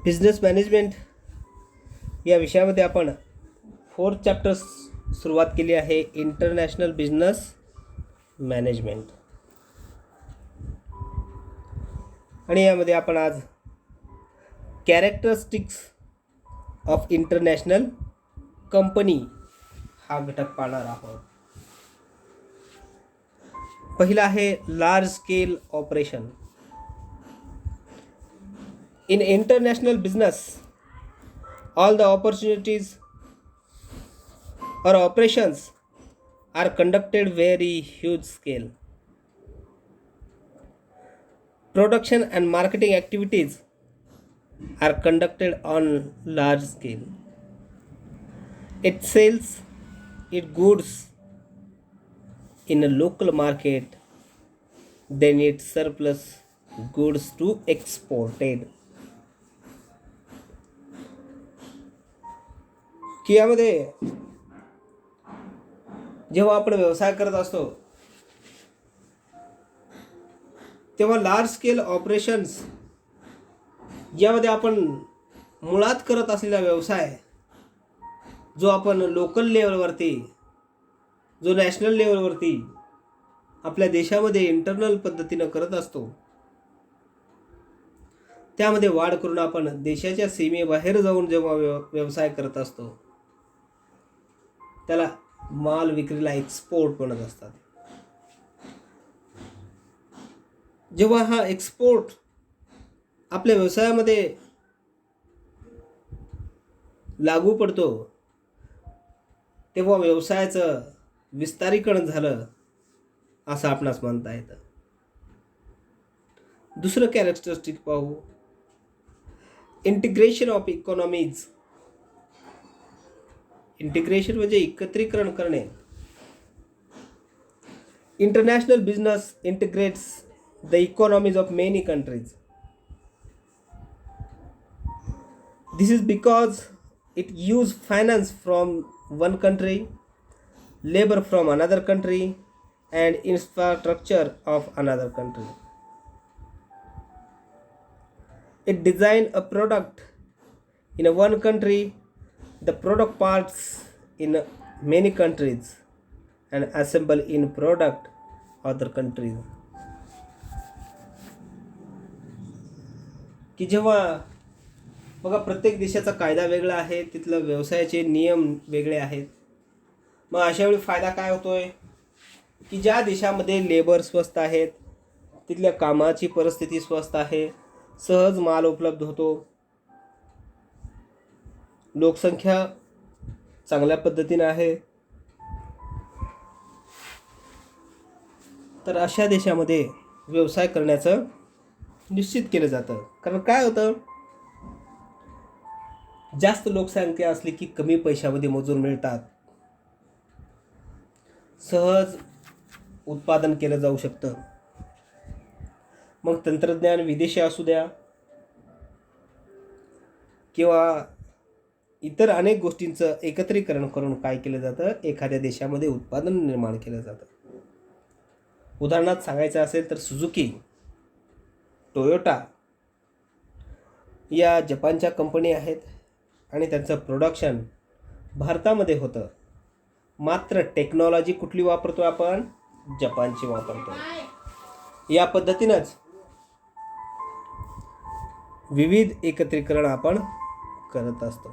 Business management या विषयामध्ये आपण 4th चॅप्टर सुरुवात केली आहे, इंटरनॅशनल बिझनेस मॅनेजमेंट. आणि यामध्ये आपण आज कॅरेक्टरिस्टिक्स ऑफ इंटरनॅशनल कंपनी हा घटक पाहणार आहोत. पहिला आहे large scale operation. In international business, all the opportunities or operations are conducted very huge scale. Production and marketing activities are conducted on large scale. It sells its goods in a local market, then it surplus goods to exported. की यामध्ये जेव्हा आपण व्यवसाय करत असतो तेव्हा large scale operations यामध्ये आपण मुळात करत असलेला व्यवसाय जो आपण लोकल लेवलवरती, जो नॅशनल लेवलवरती आपल्या देशामध्ये इंटरनल पद्धतीनं करत असतो, त्यामध्ये वाढ करून आपण देशाच्या सीमेबाहेर जाऊन जेव्हा व्यवसाय करत असतो त्याला माल विक्रीला एक्सपोर्ट म्हणत असतात. जेव्हा हा एक्सपोर्ट आपल्या व्यवसायामध्ये लागू पडतो तेव्हा व्यवसायाचं विस्तारीकरण झालं असं आपणास म्हणता येतं. दुसरं कॅरेक्टरिस्टिक पाहू, इंटिग्रेशन ऑफ इकॉनॉमीज. इंटिग्रेशन म्हणजे एकत्रीकरण करणे. International business integrates the economies of many countries. This is because it use finance from one country, labour from another country and infrastructure of another country. It design a product in a one country, the product parts in many countries and assemble in product other countries. की जेव्हा बघा प्रत्येक देशाचा कायदा वेगळा आहे, तिथलं व्यवसायाचे नियम वेगळे आहेत. मग अशा वेळी फायदा काय होतोय की ज्या देशामध्ये लेबर स्वस्त आहेत, तिथल्या कामाची परिस्थिती स्वस्त आहे, सहज माल उपलब्ध होतो, लोकसंख्या चांगल्या पद्धतीने आहे, तर अशा देशामध्ये व्यवसाय करण्याचं निश्चित केलं जातं. कारण काय होतं, जास्त लोकसंख्या असली की कमी पैशामध्ये मजूर मिळतात, सहज उत्पादन केलं जाऊ शकतं. मग तंत्रज्ञान विदेशी असू द्या किंवा इतर अनेक गोष्टींचं एकत्रीकरण करून काय केलं जातं, एखाद्या देशामध्ये उत्पादन निर्माण केलं जातं. उदाहरणार्थ सांगायचं असेल तर सुझुकी, टोयोटा या जपानच्या कंपनी आहेत आणि त्यांचं प्रोडक्शन भारतामध्ये होतं. मात्र टेक्नॉलॉजी कुठली वापरतो आपण, जपानची वापरतो. या पद्धतीनंच विविध एकत्रीकरण आपण करत असतो.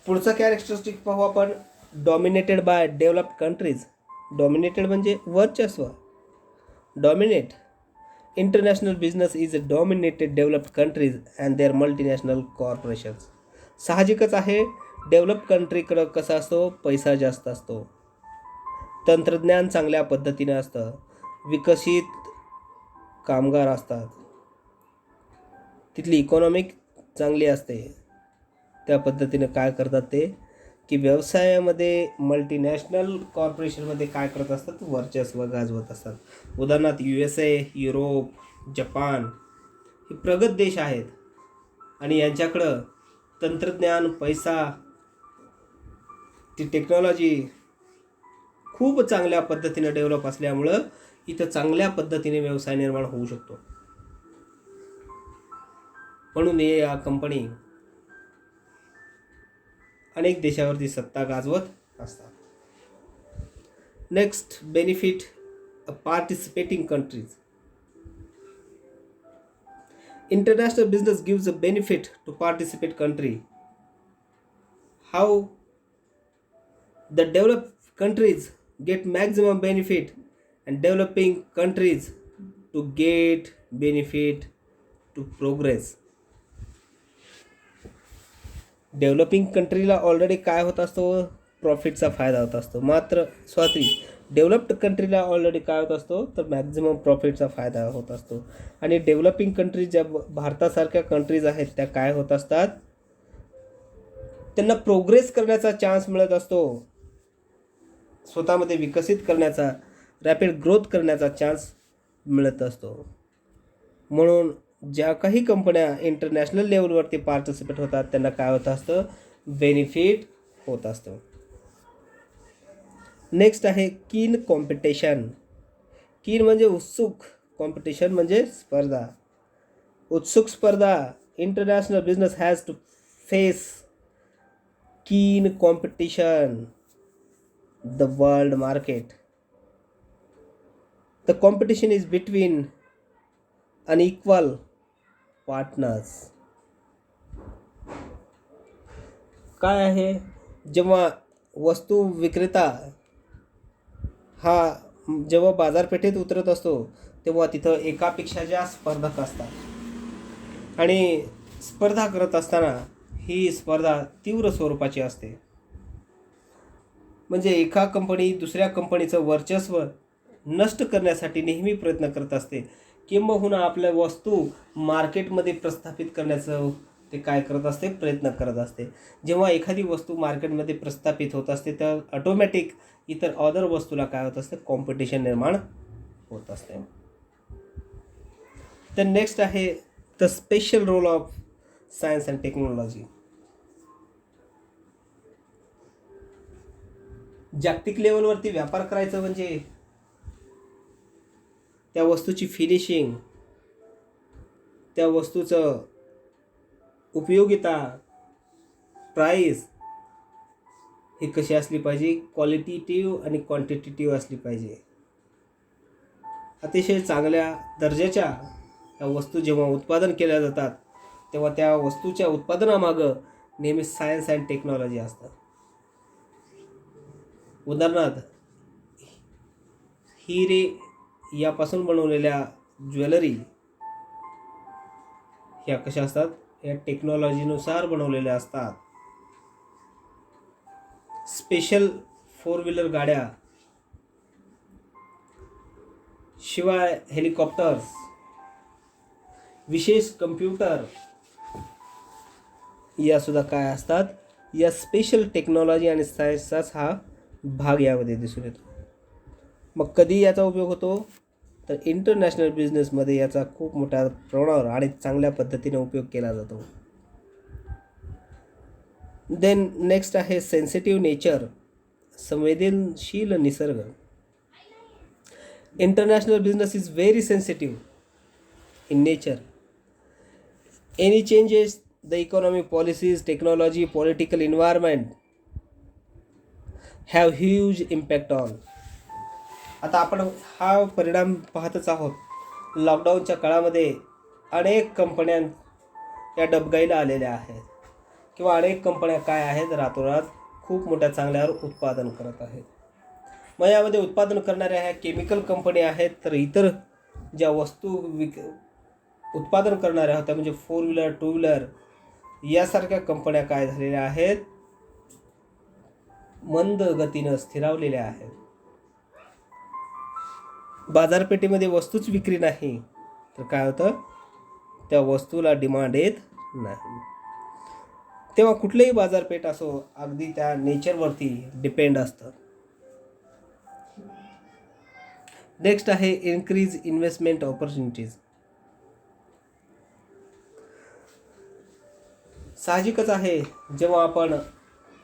पुढचा कॅरेक्टरिस्टिक पाहू आपण, dominated by developed countries. Dominated म्हणजे वर्चस्व, dominate. International business is dominated developed countries and their multinational corporations. साहजिकच आहे, डेव्हलप कंट्रीकडं कसा असतो, पैसा जास्त असतो, तंत्रज्ञान चांगल्या पद्धतीने असतं, विकसित कामगार असतात, तिथली इकॉनॉमिक चांगली असते. त्या पद्धतीने काय करतात ते की व्यवसायामध्ये मल्टीनॅशनल कॉर्पोरेशनमध्ये काय करत असतात, वर्चस्व गाजवत असतात. उदाहरणार्थ USA, युरोप, जपान हे प्रगत देश आहेत आणि यांच्याकडं तंत्रज्ञान, पैसा, ती टेक्नॉलॉजी खूप चांगल्या पद्धतीने डेव्हलप असल्यामुळं इथं चांगल्या पद्धतीने व्यवसाय निर्माण होऊ शकतो. म्हणून या कंपनी अनेक देशावरती सत्ता गाजवत असतात. Next, benefit participating countries. International business gives a benefit to participate country. How the developed countries get maximum benefit and developing countries to get benefit to progress. Developing कंट्रीला ऑलरेडी काय होत असतो, प्रॉफिटचा फायदा होत असतो. मात्र डेव्हलप्ड कंट्रीला ऑलरेडी काय होत असतो, तर मॅक्झिमम प्रॉफिटचा फायदा होत असतो. आणि डेव्हलपिंग कंट्रीज ज्या भारतासारख्या कंट्रीज आहेत त्या काय होत असतात, त्यांना प्रोग्रेस करण्याचा चान्स मिळत असतो, स्वतःमध्ये विकसित करण्याचा, रॅपिड ग्रोथ करण्याचा चान्स मिळत असतो. म्हणून ज्या काही कंपन्या इंटरनॅशनल लेवलवरती पार्टिसिपेट होतात त्यांना काय होत असतं, बेनिफिट होत असतं. नेक्स्ट आहे कीन कॉम्पिटिशन. कीन म्हणजे उत्सुक, कॉम्पिटिशन म्हणजे स्पर्धा, उत्सुक स्पर्धा. International business has to face keen competition the world market. The competition is between unequal partners. काय आहे, जेव्हा वस्तू विक्रेता हा जेव्हा बाजारपेठेत उतरत असतो तेव्हा तिथं एकापेक्षा जास्त स्पर्धक असतात आणि स्पर्धा करत असताना ही स्पर्धा तीव्र स्वरूपाची असते. म्हणजे एका कंपनी दुसऱ्या कंपनीचं वर्चस्व नष्ट करण्यासाठी नेहमी प्रयत्न करत असते, किंबहुना आपल्या वस्तू मार्केटमध्ये प्रस्थापित करण्याचं ते काय करत असते, प्रयत्न करत असते. जेव्हा एखादी वस्तू मार्केटमध्ये प्रस्थापित होत असते तर ऑटोमॅटिक इतर अदर वस्तूला काय होत असते, कॉम्पिटिशन निर्माण होत असते. तर नेक्स्ट आहे the special role of science and technology. जागतिक लेवलवरती व्यापार करायचं म्हणजे त्या वस्तूची फिनिशिंग, त्या वस्तूचं उपयोगिता, प्राईस ही कशी असली पाहिजे, क्वालिटेटिव्ह आणि क्वांटिटेटिव्ह असली पाहिजे. अतिशय चांगल्या दर्जाच्या त्या वस्तू जेव्हा उत्पादन केल्या जातात तेव्हा त्या वस्तूच्या उत्पादनामागं नेहमी सायन्स अँड टेक्नॉलॉजी असतं. उदाहरणार्थ हिरे यापासून बनवलेल्या ज्वेलरी ह्या कशा असतात, या टेक्नॉलॉजीनुसार बनवलेल्या असतात. स्पेशल 4 व्हीलर गाड्या, शिवाय हेलिकॉप्टर्स, विशेष कम्प्युटर या सुद्धा काय असतात, या स्पेशल टेक्नॉलॉजी आणि सायन्सचाच हा भाग यामध्ये दिसून येतो. मग कधी याचा उपयोग होतो, तर इंटरनॅशनल बिझनेसमध्ये याचा खूप मोठ्या प्रमाणावर आणि चांगल्या पद्धतीने उपयोग केला जातो. देन नेक्स्ट आहे सेन्सिटिव्ह नेचर, संवेदनशील निसर्ग. International business is very sensitive in nature. Any changes the economic policies, technology, political environment have huge impact on. आता आपण हा परिणाम पाहतच आहोत. लॉकडाऊनच्या काळामध्ये अनेक कंपन्या या डबघाईला आलेल्या आहेत किंवा अनेक कंपन्या काय आहेत, रातोरात खूप मोठ्या चांगल्यावर उत्पादन करत आहेत. मग यामध्ये उत्पादन करणाऱ्या ह्या केमिकल कंपन्या आहेत, तर इतर ज्या वस्तू उत्पादन करणाऱ्या होत्या म्हणजे 4 व्हीलर 2 व्हीलर यासारख्या कंपन्या काय झालेल्या आहेत, मंद गतीनं स्थिरावलेल्या आहेत. बाजारपेठेमध्ये वस्तूच विक्री नाही तर काय होतं, त्या वस्तूला डिमांड येत नाही. तेव्हा कुठलेही बाजारपेठ असो अगदी त्या नेचरवरती डिपेंड असतं. नेक्स्ट आहे इन्क्रीज इन्व्हेस्टमेंट ऑपॉर्च्युनिटीज. साहजिकच आहे, जेव्हा आपण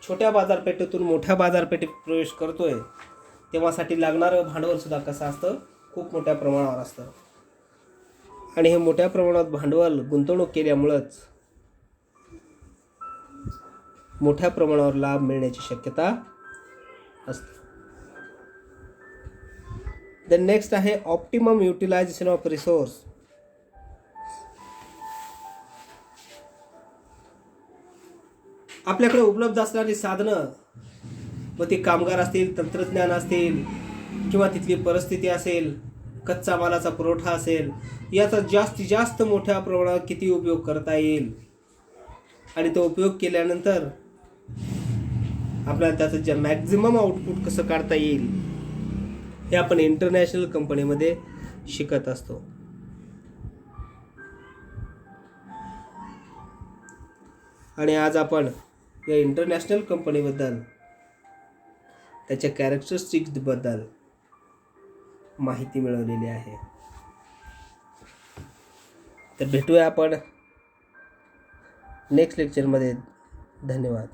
छोट्या बाजारपेठेतून मोठ्या बाजारपेठेत प्रवेश करतोय तेव्हासाठी लागणारं भांडवल सुद्धा कसं असतं, खूप मोठ्या प्रमाणावर असतं. आणि हे मोठ्या प्रमाणात भांडवल गुंतवणूक केल्यामुळंच मोठ्या प्रमाणावर लाभ मिळण्याची शक्यता असते. देन नेक्स्ट आहे ऑप्टिमम युटिलायझेशन ऑफ रिसोर्स. आपल्याकडे उपलब्ध असणारी साधनं, मग ती कामगार असतील, तंत्रज्ञान असतील किंवा तिथली परिस्थिती असेल, कच्चा मालाचा पुरवठा असेल, याचा जास्तीत जास्त मोठ्या प्रमाणात किती उपयोग करता येईल आणि तो उपयोग केल्यानंतर आपल्याला त्याचं जे मॅक्झिमम आउटपुट कसं काढता येईल हे आपण इंटरनॅशनल कंपनीमध्ये शिकत असतो. आणि आज आपण या इंटरनॅशनल कंपनीबद्दल, त्याच्या कॅरेक्टरिस्टिक्सबद्दल माहिती मिळवलेली आहे. तर भेटूया आपण नेक्स्ट लेक्चरमध्ये. धन्यवाद.